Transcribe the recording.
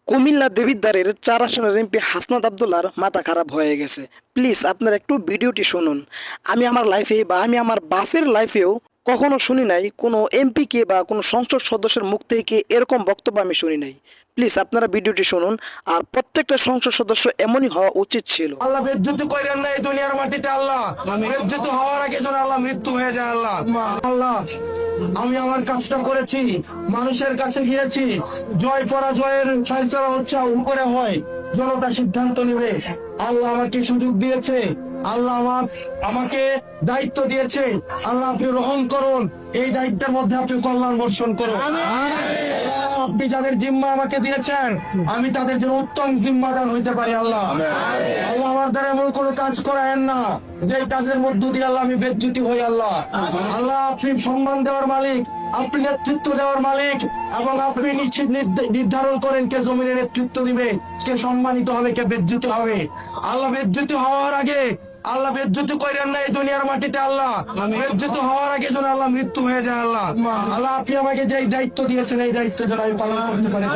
কুমিল্লা দেবিদ্বারের ৪ আসনের এমপি হাসনাত আবদুল্লাহর মাথা খারাপ হয়ে গেছে। প্লিজ আপনারা একটু ভিডিওটি শুনুন। আমি আমার লাইফে বা আমি আমার বাপের লাইফেও কখনো শুনি নাই কোনো এমপিকে বা কোনো সংসদ সদস্যের মুখ থেকে এরকম বক্তব্য আমি শুনি নাই। প্লিজ আপনারা ভিডিওটি শুনুন। আর প্রত্যেকটা সংসদ সদস্য এমনই হওয়া উচিত ছিল। আল্লাহ বেজ্জতি করেন না এই দুনিয়ার মাটিতে। আল্লাহ বেজ্জতি হওয়ার আগে যেন আল্লাহ মৃত্যু হয়ে যায়। আল্লাহ আল্লাহ আমি আমার কাজটা করেছি, মানুষের কাছে গিয়েছি, জয় পরাজয়ের ফয়সালা হচ্ছে উপরে হয়, জনতা সিদ্ধান্ত নেবে। আল্লাহ আমাকে সুযোগ দিয়েছে, আল্লাহ আমাকে দায়িত্ব দিয়েছে। আল্লাহ আপনি গ্রহণ করুন, এই দায়িত্বের মধ্যে আপনি কল্যাণ বর্ষণ করুন। আপনি যাদের জিম্মা আমাকে দিয়েছেন, আমি তাদের জন্য উত্তম জিম্মাদার হইতে পারি। আল্লাহ আল্লাহ আমার দ্বারা এমন কোনো কাজ করায়েন না যে কাজের মধ্য দিয়ে আল্লাহ আমি বেজ্জতি হই। আল্লাহ আল্লাহ আপনি সম্মান দেওয়ার মালিক, আপনি নেতৃত্ব দেওয়ার মালিক, এবং আপনি নিশ্চিত নির্ধারণ করেন কে জমিনে নেতৃত্ব দিবে, কে সম্মানিত হবে, কে বেজ্জতি হবে। আল্লাহ বেজ্জতি হওয়ার আগে আল্লাহ বেজ্জতি করেন না এই দুনিয়ার মাটিতে। আল্লাহ বেজ্জতি হওয়ার আগে যেন আল্লাহ মৃত্যু হয়ে যায়। আল্লাহ আল্লাহ আপনি আমাকে যে দায়িত্ব দিয়েছেন এই দায়িত্ব যেন আমি পালন করতে পারি।